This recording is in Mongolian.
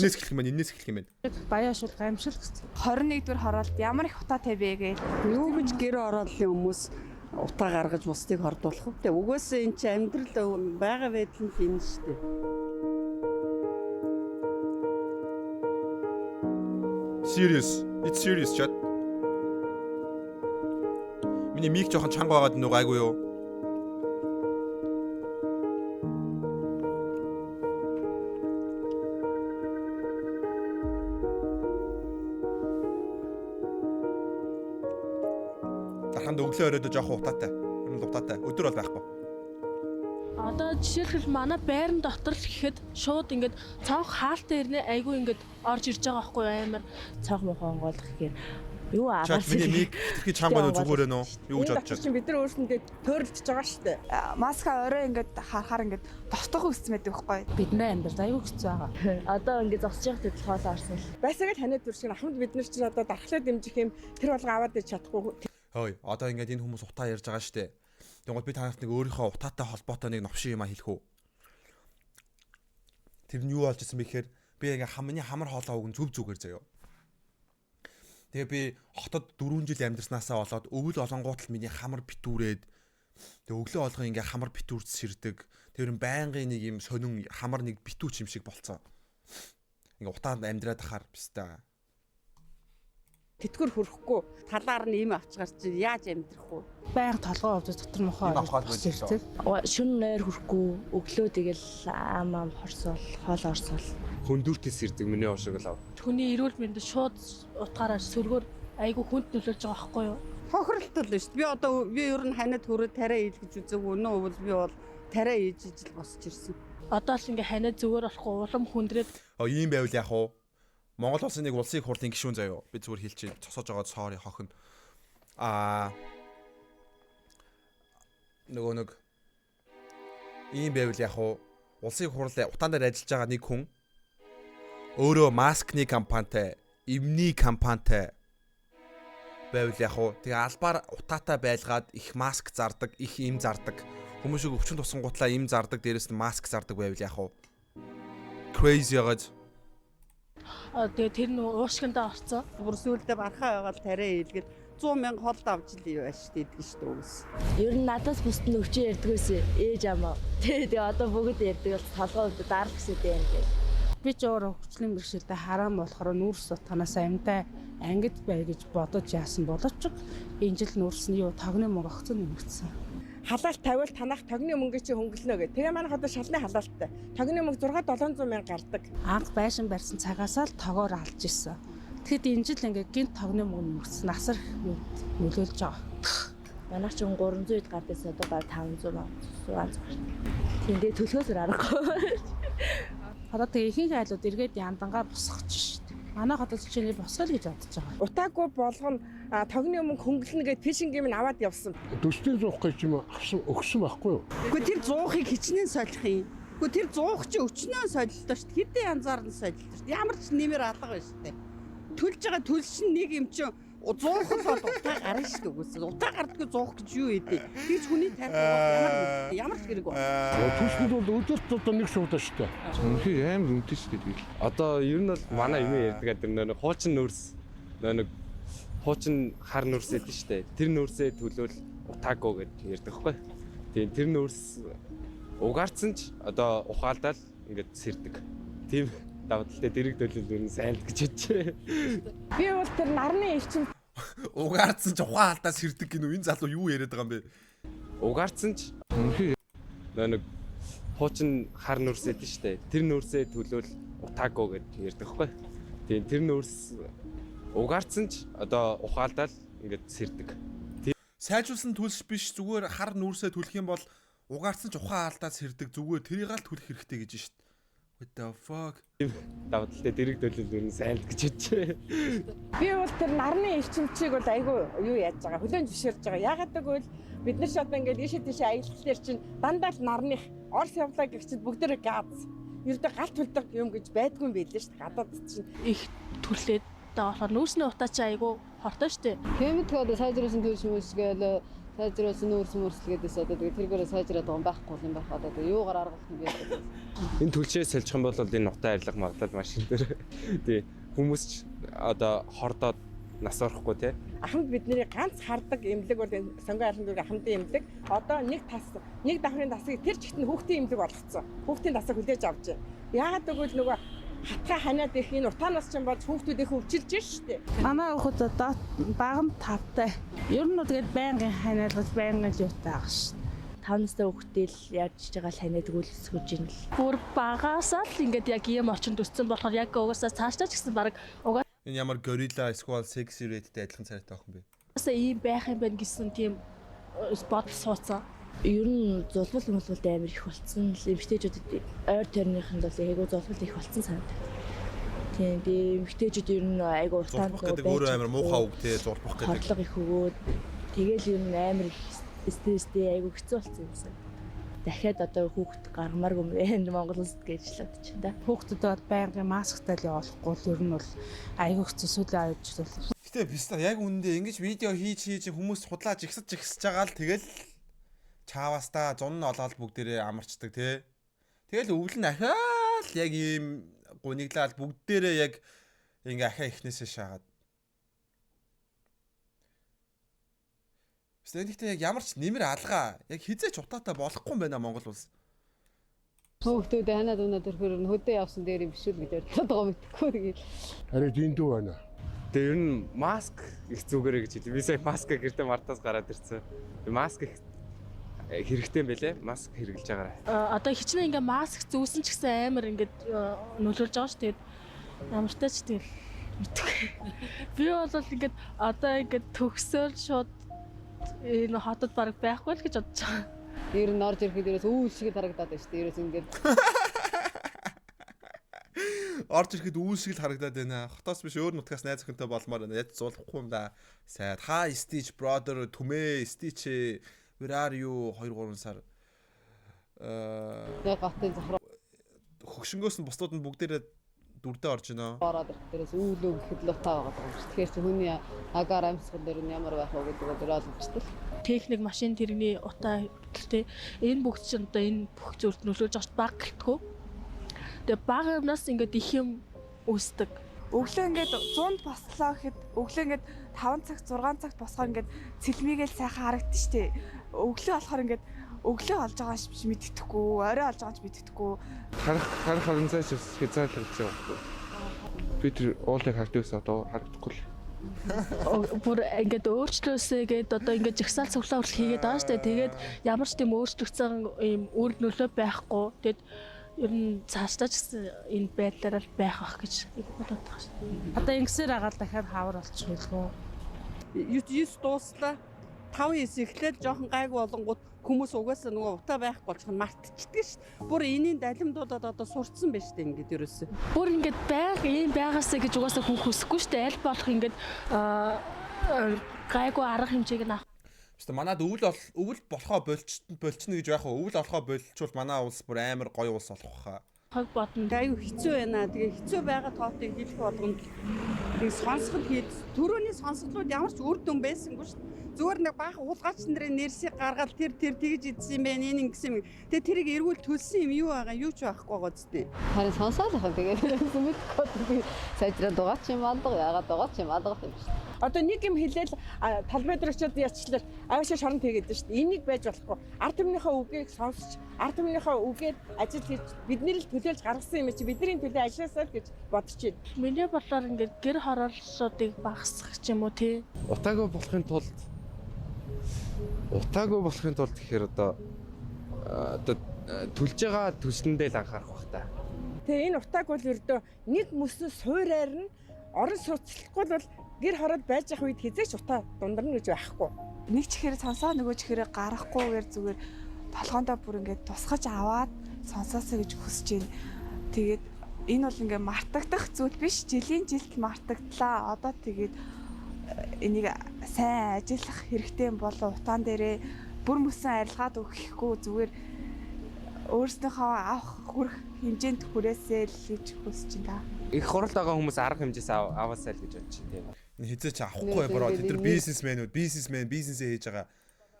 Энэс эхлэх юм байна. Баяа шууд гамшил гэсэн. 21-р хороолт ямар их утаатай бэ гэж. Юу гэж гэр ороолын хүмүүс утаа гаргаж бусдыг хордуулах вэ? Угсаа эн чинь амьдрал байгаа байдал нь тийм шүү дээ. Serious. It's serious chat. Миний мик жоохон чанга байгаад нүг айгүй юу? Дарханд өглөө өрөөдөө жоохон утаатай. Юм утаатай. Өдөр бол байхгүй. Одоо жишээлбэл манай байран дотор л гэхэд шууд ингээд цонх хаалттай ирнэ айгүй ингээд орж ирж байгаа байхгүй амар цонх мохон онгойлох гэхээр юу Чат араас миний мик тэрхий чанга байна уу зүгээр ээ нөө? Юу гэж бодож байна? Бид нар өөрсөндөө төрөлдөж байгаа шүү дээ. Маска орой ингээд харахаар ингээд товтох үссэн байдаг байхгүй. Бидний амьдрал аюу хэцүү байгаа. одоо ингээд зогсож явах төдөл хоол орсон л. Байсааг л ханиад төршин ахмад бид нар чинь одоо дархлаа дэмжих юм тэр болго аваад иж чадахгүй. Хөөе, одоо ингээд энэ хүмүүс утаа ярьж байгаа штэ. Тэгвэл би танарт нэг өөрийнхөө утаатай холбоотой нэг новшин юм а хэлэх үү? Тэр нь юу болж ирсэн бэ гэхээр би ингээ хамгийн хамар хоолоо уг нь зүв зүгээр заяа. Тэгээ би хотод 4 жил амьдарснаасаа болоод өвөл олонгууд л миний хамар битүүрээд тэгээ өглөө олгоо ингээ хамар битүүрд сэрдэг. Тэр байнгын нэг юм сонин хамар нэг битүүч юм шиг болцсон. Ингээ утаанд амьдраад ахаар пистаа. Тэтгэр хөрөхгүй талаар нь ийм авч гарч яаж амьдрах вэ? Байнга толгой овдож дотор мохоо ирдэг. Шүн нойр хүрхгүй өглөө тэгэл аамаа хорсоол хоол орсоол. Хөндүртээс ирдэг миний ошиг л ав. хүний эрүүл мэндэд шууд утгаараа сөргөөр айгүй хүнд нөлөөлж байгаа байхгүй юу? Хохиролтой л шүү дээ. Би одоо ер нь ханиад хүрээ тариа ийлгэж үзэг өнөө өвөл би бол тариа ээж ижил босч ирсэн. Одоо л ингээ ханиад зүгээр болохгүй улам хүндрээд Ийм байвал яах вэ? Монгол улсын нэг улсын хурлын гишүүн заяа. Би зүгээр хэлчихье. Цосоож байгаа sorry хохин. Нөгөө нэг ийм байвал яах вэ? Улсын хурлын утаан дээр ажиллаж байгаа нэг хүн өөрөө маскны компанитай, эмний компанитай байвал яах вэ? Тэгээ албаар утаатай байлгаад их маск зардаг, их эм зардаг. Хүмүүсийг өвчин тусангуутлаа эм зардаг, дээрэс нь маск зардаг байвал яах вэ? Crazy ягаад. тэгээ тэр нөө уушгиндаа орцсон. Бүр сүулдэ бархаа байгаад тариа ийлгээд 100,000 холд авч л юу ааш тийдэж шүү дээ үс. Ер нь надаас бусд нь өвчин ярьдаг байсан. Ээж амаа. Тэгээ одоо бүгд ярьдаг бол толгой өвдө дарах гэсэн юм гээд. Би ч өөр хөгжлийн бэрхшээлтэй хараан болохоор нүүрс утганаас амьтай ангид бай гэж бодож яасан боловч энэ жил нүүрс нь юу тогны мөнгө огцон нэмэгдсэн. Халаалт тавиал танах тогны мөнгө чи хөнгөлнө гэ. Тэгээ манайх одоо шалны халаалттай. Тогны мөнгө 6-700,000 гардаг. Анх байшин барьсан цагаасаа л тогоор алж исэн. Тэгэхэд энэ жил ингээ гинт тогны мөнгө нэмэгдсэн. Насар нөлөөлж байгаа. Манайх ч 300-д гардаас одоо баг 500 мянга. Тэндээ төлөхөөс аргагүй. Одоо тэгээ ихэнх айлууд эргээд яндангаар босгож шүү дээ. Манай хотод чиний босгол гэж бодож байгаа. Утаагүй болгоно тогны мөнгө хөнгөлнө гэ фишинг юм аваад явсан. Төстэй зуух гэж юм өгсөн байхгүй юу? Гэхдээ тэр зуухыг хичнээн солих юм. Гэхдээ тэр зуух чи өчнөө солилтоо шүү дээ. Хэдэн янзаар нь солилтоо шүү дээ. Ямар ч нэмэр алга байна шүү дээ. Төлж байгаа төлшин нэг юм чи зуух бол утаа гарна шүү дээ үгүйс. Утаа гардгүй зуух гэж юу ийдээ. Тэгж хүний тайлбар ямар ч хэрэг байна. Төсөнд бол өдөрт одоо нэг шуудаа шүү дээ. Үнэхээр амар үнэтэй шүү дээ. Одоо ер нь бол манай юм ярьдаг гэдэг нэг хуучин нүүрс нэг хуучин хар нүүрс гэдэг шүү дээ. Тэр нүүрсээ төлөөл утаагүй гэдэг ярьдаг байхгүй. Тийм тэр нүүрс угаарцсан ч одоо ухаалдаал ингээд сэрдэг. Тийм давталтай дэрэг төлөв ер нь сайн л гэж бодчих. Би бол тэр нарны эрчим Угаардсан ч ухаан алдаа сэрдэг гинүү. Энэ залуу юу яриад байгаа юм бэ? Угаарцсан ч нэг хуучин хар нүүрс гэдэг шүү дээ. Тэр нүүрсээ төлөөл утаагүй гэдэг ярьдаг байхгүй. Тийм тэр нүүрс угаарцсан ч одоо ухаалдаал ингээд сэрдэг. Сайжруулсан төлс биш зүгээр хар нүүрсээ төлөх юм бол угаарсан ч ухаан алдаа сэрдэг зүгээр тэрийг л төлөх хэрэгтэй гэж шүү дээ. What the fuck? Давталтай дэрэг төлөв ер нь сайн л гэж бодчих. би бол тэр нарны эрчимчийг бол айгүй юу яаж байгаа хөлөө зөвшөөрж байгаа. Ягаад гэвэл бид нар шууд ингээд ийшээ тийшээ аялал дээр чинь дандаа л нарных Орос явлаа гэгчид бүгдээрээ газ. Ердөө галт хөлдөг юм гэж байдгүй юм байлээ шүү дээ. Гадаад чинь их төрлөөд та болохоор нүүрсний утаа чи айгүй хортой штэ. Хэмэд одоо сайжруулсан төлс мөс гээл Сайжруулсан нүүрс мөрслөгөөдөөс одоо тэгээ тэргээрээ сайжраад байгаа юм байхгүй юм байх одоо тэгээ юугаар аргах юм бэ? Энэ түлшээ сольчих юм бол энэ утаа арилга магадлал машин дээр. Тий. Хүмүүс ч одоо хордоод нас орохгүй тий. Ахмад бидний ганц хардаг эмнэлэг бол сонгоо айлын ахмадын эмнэлэг. Одоо нэг давхрын дасыг тэр чигт нь хүүхдийн эмнэлэг болгоцсон. Хүүхдийн дасаа хүлээж авч. Яагаад гэвэл нөгөө хатгаа ханиад их энэ утаанаас ч юм бол хүүхдүүдийнхээ өвчилж штэ. Манай хүүхэд одоо багам 5-тай. Ер нь тэгээд байнгын ханиалгаж байнгын юутай байгаа шүү. 5 настай хүүхдээ л яаж байгаа л ханиад өгүүлсгэж ийн л. Бүр багасаа л ингээд яг ийм орчинд өссөн болохоор яг угаасаа цаашдаа ч гэсэн баг Энэ ямар горилла эсвэл sexy rate-тэй адилхан царайтай охин бэ? угаасаа ийм байх юм байна гэсэн тийм бодол суудсан. Ер нь зулбал амар их болцсон. Эмэгтэйчүүдэд ойр тойрныхын бол айгуу зулбал их болцсон санагдав. Тийм эмэгтэйчүүд ер нь айгуу уртаанд гэдэг өөрөө амар муухай үг те зурбах гэдэг. Хорлого их өгөөд тэгэл ер нь амар их стресстэй айгуу хэцүү болцсон юмсан. Дахиад одоо хүүхд гаргамааргүй юм байна Монгол улсад гэж хэлээд чинь да. Хүүхдүүдэд байнгын масктай л явуулахгүй л ер нь бол аягүй хэцүү сүлээ авчихвал. Гэтэ биста яг үнэндээ ингэж видео хийж хүмүүс худлааж ихсэж байгаа л тэгэл чааваста зун нь олоод бүгдээрээ амарчдаг тий. Тэгэл өвөл нь ахаал яг ийм гуниглаад бүгдээрээ яг ингээ ахаа ихнээсээ шаагаад. Стэнdigтэй яг ямар ч нэмэр алгаа яг хизээч утаатай болохгүй юм байна Монгол улс. Хүүхдүүд ханаад өнөө төрхөр хөдөө явсан дээр юм биш үү гэж бодоод байгаа мэдхгүй тэгээд. Арай дэндүү байна. Тэгээ ер нь маск их зүгээрээ гэж хэлээ. Би сая маска гэртээ мартаас гараад ирсэн. Маск их хэрэгтэй юм байлээ. Маск хэрэглэж байгаарай. Одоо хичнээн ингээ маск зүүсэн ч гэсэн амар ингээд нөлөөлж байгаа шүү. Тэгээд ямартай ч тэгэл мэдгүй. Би бол ингээд одоо ингээд төгсөөл шууд энэ хотод баг байхгүй л гэж бодож байгаа. Ер нь орж ирэхэд ерөөс үүл шиг харагдаад байна шүү дээ. Ерөөс ингээд Орж ирэхэд үүл шиг л харагдаад байна. Хотоос биш өөр нутгаас найз охинтой болмоор байна. Яд зулахгүй юм да. Сайд. Hi Stitch brother, түмээ Stitch. Where are you 2-3 сар. яг гатын захраа Хөгшнгөөс нь бусдууд нь бүгдээрээ дүрдээ орж байна. ороод ирэхээрээс үүлөө гэхэд л утаа байгаа юм шүү. Тэгэхээр чи хүний агаар амьсгал дээр нь ямар байх вэ гэдэг нь ойлгомжтой. Техник машин тэрний утаа хэлтэй энэ бүгд чинь одоо энэ бүх зүйлд нөлөөлж байгаа баг гэлтгүү. Тэгээ баг юмнаас ингээд их юм үүсдэг. Өглөө ингээд 100-д бослоо гэхэд өглөө ингээд 5 цагт 6 цагт босгоо ингээд цэлмийгээл сайхан харагдчих штеп. Өглөө болохоор ингээд өглөө олж байгаа ч мэддэхгүй, орой олж байгаа ч мэддэхгүй. Харах харанцаач хязгаарлагдаж байгаа. Би тэр уулыг хардагс одоо харагдахгүй л. Бүр ингээд өөрчлөөсэй гээд одоо ингээд жагсаал цуглаа хүртэл хийгээд байгаа штэ. Тэгээд ямар ч тийм өөрчлөгдсөн ийм үр нөлөө байхгүй. Тэгэд ер нь цаашдаа ч гэсэн энэ байдлаар л байх ах гэж бодоод байгаа шүү. Одоо ингэсээр агаал дахиад хавар болчих байлгүй. 9 дууслаа 5-9 эхлээд жоохон гайг болонгууд хүмүүс угаасаа нөгөө утаа байхгүй болчих нь мартчихдаг шүү. Бүр энийн далимдуудад одоо сурцсан байж тээ ингээд ерөөсөө. Бүр ингээд байг ийм байгаасаа гэж угаасаа хүн хүсэхгүй штэ. Аль болох ингээд гайгүй арга хэмжээг нь авах. Гэхдээ манад өвөл болохоо болчихно гэж байх уу? Өвөл болохоо болчихвол манай улс бүр амар гоё улс болох хаа. Хог бодно. Аюу хэцүү байна. Тэгээ хэцүү байгаа тоотыг хэлэх болгонд нэг сонсгол хийд түрүүний сонсголууд ямар ч үр дүн байсангүй шүү. Зүгээр нэг баах уулгаач нарын нэрсийг гаргаад тэр тэгж идсэн юм байна. Энэ ингэсэн юм. Тэгээ тэрийг эргүүл төлсөн юм юу байгаа? Юу ч байхгүй байгаа зү. Харин сонсоод байгаа. Тэгээд мэдхгүй сайжраад байгаа ч юм алга, яагаад байгаа ч юм алга юм шүү. Одоо нэг юм хэлээл талбай дээр очиод яачлаа аваашаа шорон тэгээд шүү дээ. Энийг байж болохгүй. Ард түмнийхээ үгийг сонсч, ард түмнийхээ үгээр ажил хийж бидний л төлөөлж гаргасан юм чи бидний төлөө ажилласаа л гэж бодож байна. Миний бодлоор ингээд гэр хорооллуудыг багасгах ч юм уу тий. Утаагүй болохын тулд гэхээр одоо төлж байгаа төсөндөө л анхаарах бах та. Тэгээ энэ утааг бол ердөө нэг мөснөс суурайр нь орон сууцлахгүй бол гэр хороод байж явах үед хизээч утаа дундарна гэж байхгүй. Нэг чихээр сонсоо нөгөө чихээрээ гарахгүйгээр зүгээр толгоондоо бүр ингээд тусгаж аваад сонсоосоо гэж хүсэж байна. Тэгээд энэ бол ингээд мартагдах зүйл биш. Жилийн жилд мартагдлаа. Одоо тэгээд энийг сайн ажиллах хэрэгтэй болоо утаан дээрээ бүр мөсөн арилгаад өгөхгүй зүгээр өөрснийхөө авах хүрэх хэмжээнд хүрээсэй л гэж хүсэж байна. Их хурал байгаа хүмүүс арга хэмжээс аваасаа л гэж бодож байна тийм. Хизээч авахгүй броо. Тэд нар бизнесмэнүүд, бизнесээ хийж байгаа.